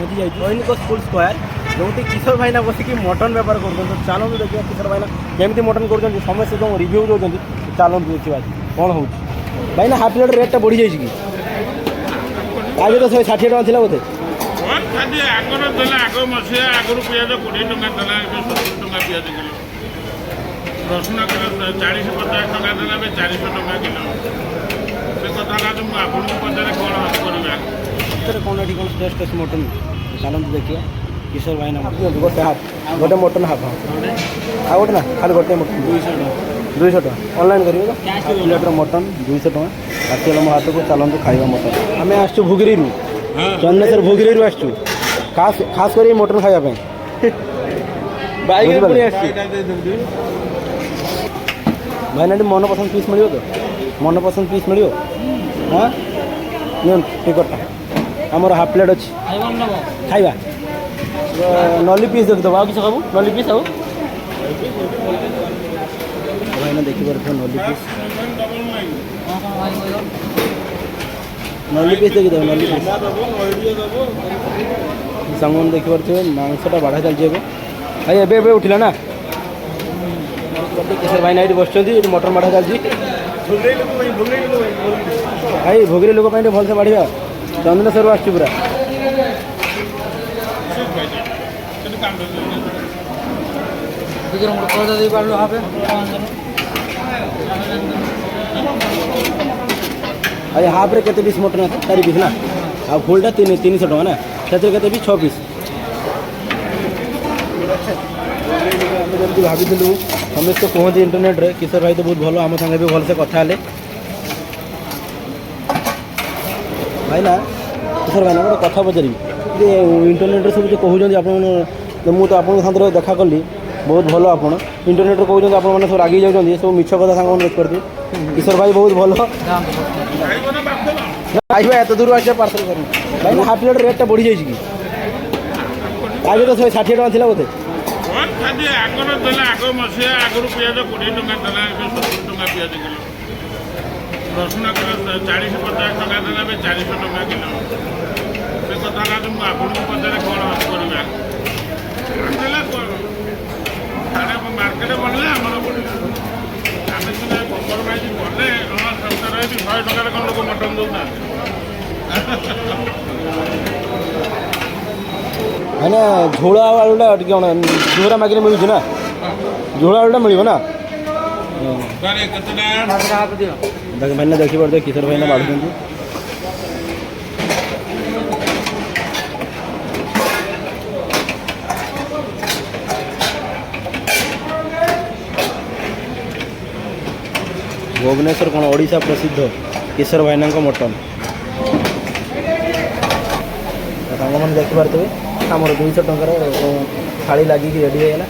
पहुँची जाइए सैनिक स्कूल स्क्वायर जो किशोर भाईना बसिक मटन बेपार कर चलते देखिए किशोर भाईना केमी मटन कर समस्त जो रिव्यू दौरान चलते देखिए कौन हो भाईना हाफ प्लेट रेटा बढ़ी जाए कि आगे तो 160 टका थी बोधे आग मसीहा आगुरी पिज 20 टका देला 70 टका पिज किलो रसुण किलो 40-50 टका देला 400 टका किलो से कथा आपको पचारे कौन करा कौन ये कौन फ्रेश फ्रेश मटन चलते देखिए किशोर भाई ना गोटे हाफ गोटे मटन हाफ आ गोटे ना खाली गोटे मटन 200 टका ऑनलाइन करेंगे तो प्लेटर मटन 200 टका आसगल मो हाथ को चलते खाइबा मटन आम आसु भोगिरी चन्नेश्वर भोगिरी आसु खास खास कर मटन खाइबा भाई ना मन पसंद पीस मिल तो मन पसंद पीस मिल हाँ टिकटा आमर हाफ प्लेट अच्छी खाइबा नली पीस देखिदेव आ किसी कहू नली पीस आउ भाईना देखिए नली पीस नली पीस देखिदेव नली पीस सांग मैंने देखिए मांसटा बाढ़ा चलती भाई एवं उठिला ना किशोर भाई ना ये बस मटन बाढ़ा चलती भाई भोगरी लोक भलसे बढ़िया चंदनेश्वर आस पूरा अरे हाफ रे केते पीस मटन है 4 पीस ना आ फुलटा 300 टका ना से केते पीस 6 पीस जब भाभी समस्त कहते इंटरनेट रे किशोर भाई तो बहुत भल आम सागे भी भलसे कथा हेले भाई ना किशोर भाई ना गोटे कथा पचारि इंटरनेट सब जो कहते आप मुझे आपको साथ देखा कली बहुत भल आप इंटरनेट कहते आप सब रागी जाऊँगी सब मिछ कथा सांग देखते किशोर भाई बहुत भल खाइबा एत दूर आस पार्सल कर भाई हाफ प्लेट रेटा बढ़ी जाए कि आगे तो 160 टका थी बोधे आग मसीहा आगुरी पिज 20 टका देला 70 टका पिज किलो रसुण किलो 40-50 टका देला 400 टका किलो से कथा आपको पचारे कौन करा मार्केट बनले आम आम सीना कम्प्रोमाइज कले हाँ सरकार 100 टकर कौन लोग मटन दौना है ना झोला आलूटा कौन झोरा मागिले मिलूँ ना झोला आलूटा मिल ना भाई देखिए किशोर भाई ना बाढ़ भुवनेश्वर कौन ओडिशा प्रसिद्ध किशोर भाईना मटन मैंने देखिपे आमर 200 टकर थाली लगिक रेडी होगा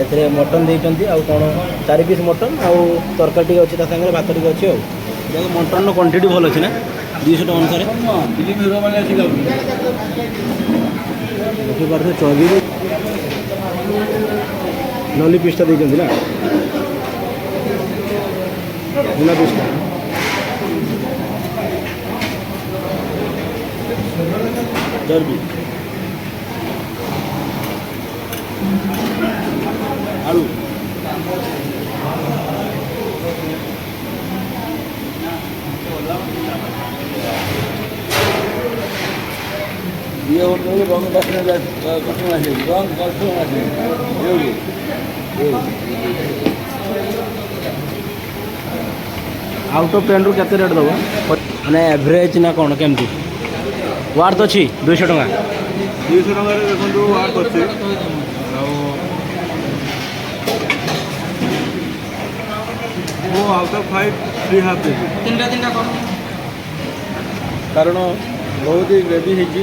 ए मटन देती आउ कौन 4 पीस मटन आउ तरकारी टी अच्छी सागर भात टी अच्छी आउ मटन क्वांटिटी भल अच्छी ना 200 टका अनुसार देखिए चौबी नली पीसटा देती ना बिना पीसटा चर्बी आलू ये होटल रंग बसने कस्टमर है रंग कस्टमर है आउट ऑफ 10 रु केते रेट दबो माने एवरेज ना कोन केमती वार्थ अच्छी 200 टका 200 टका देखो वार्थ अच्छी वो आउट ऑफ 5 3 हाफ दे तीनटा कौन कारण बहुत ही ग्रेवी होती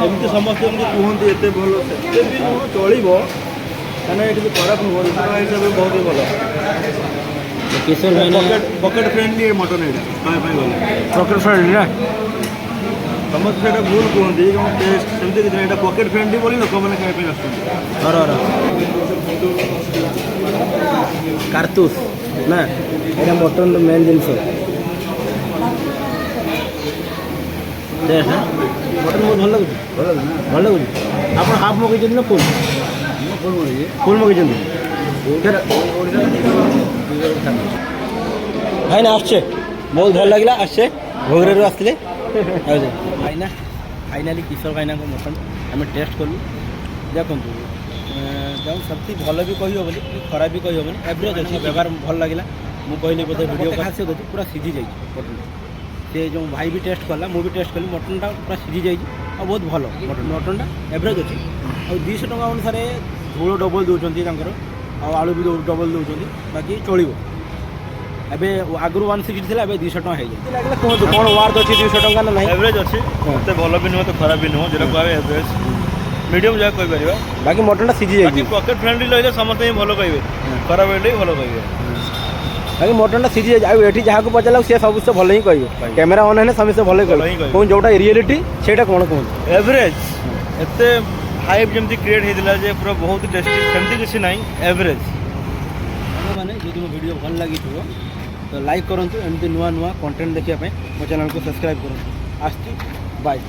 आमती समस्त कहते एत भल से चलो कहना ये खराब नुह हिसाब से बहुत ही भल किशोर भाई पकेट फ्रेंडली मटन यहाँ पकेट फ्रेंडली ना समस्त से भूल कहते टेस्ट सेमती किसी यहाँ पकेट फ्रेंडली बोली लोक मैंने खाया आस कारतूस ना यहाँ मटन मेन जिनस ଟେଷ୍ଟ ମଟନ୍ ବହୁତ ଭଲ ଲାଗୁଛି ଭଲ ଲାଗୁଛି ଆପଣ ହାଫ୍ ମଗେଇଛନ୍ତି ନା ଫୁଲ୍ ଫୁଲ୍ ମଗେଇଛନ୍ତି ଭାଇନା ଆସୁଛେ ବହୁତ ଭଲ ଲାଗିଲା ଆସୁଛେ ଭୋଗରାରୁ ଆସିଥିଲେ ଭାଇନା ଫାଇନାଲି କିଶୋର ଭାଇନାଙ୍କ ମଟନ୍ ଆମେ ଟେଷ୍ଟ କଲୁ ଦେଖନ୍ତୁ ଯେଉଁ ସେମିତି ଭଲ ବି କହିହେବନି କି ଖରାପ ବି କହିହେବନି ଏଭରେଜ୍ ଅଛି ବ୍ୟବହାର ଭଲ ଲାଗିଲା ମୁଁ କହିଲି ବୋଧେ ଭିଡ଼ିଓ ଖାସିୟତ ଅଛି ପୁରା ସିଝି ଯାଇଛି ମଟନ୍ ସେ ଯେଉଁ ଭାଇ ବି ଟେଷ୍ଟ କଲା ମୁଁ ବି ଟେଷ୍ଟ କଲି ମଟନ୍ଟା ପୁରା ସିଝି ଯାଇଛି ଆଉ ବହୁତ ଭଲ ମଟନ୍ଟା ଏଭରେଜ୍ ଅଛି ଆଉ 200 ଟଙ୍କା ଅନୁସାରେ ଝୋଳ ଡବଲ୍ ଦେଉଛନ୍ତି ତାଙ୍କର ଆଉ ଆଳୁ ବି ଡବଲ୍ ଦେଉଛନ୍ତି ବାକି ଚଳିବ ଏବେ ଆଗରୁ 160 ଥିଲା ଏବେ 200 ଟଙ୍କା ହେଇଯାଇଛି ଲାଗିଲା କୁହନ୍ତୁ କ'ଣ ୱାର୍ଥ ଅଛି 200 ଟଙ୍କା ନା ନାହିଁ एवरेज अच्छी एते भल भी नुह तो खराब भी नुह जो कहे एवरेज मीडियम जहाँ कहीपर ବାକି ମଟନ୍ଟା ସିଝି बाकी ଯାଇଛି पकेट फ्रेंडली रही समस्त ही भल कहे खराब हेल्ले भल कहे ବାକି ମଟନ୍ଟା ସିଝି ଯାଇଛି ଆଉ ଏଠି ଯାହାକୁ ପଚାରିଲା ସେ ସମସ୍ତେ ଭଲ ହିଁ କହିବେ କ୍ୟାମେରା ଅନ୍ ହେଲେ ସମସ୍ତେ ଭଲ ହିଁ ଭଲ ହିଁ କହିବେ କହିବେ। କହୁন ଯେଉଁଟା ରିଏଲିଟି ସେଇଟା କ'ଣ କୁହନ୍ତୁ एवरेज एते हाइप जमती क्रिएट होता जे पूरा बहुत टेस्टी सेमती किसी ना एवरेज ମାନେ ଯଦି ମୋ ଭିଡ଼ିଓ ଭଲ ଲାଗିଥିବ ତ ଲାଇକ୍ କରନ୍ତୁ ଏମିତି ନୂଆ ନୂଆ କଣ୍ଟେଣ୍ଟ ଦେଖିବା ପାଇଁ ମୋ ଚ୍ୟାନେଲକୁ ସବସ୍କ୍ରାଇବ୍ କରନ୍ତୁ ଆସୁଛି ବାଏ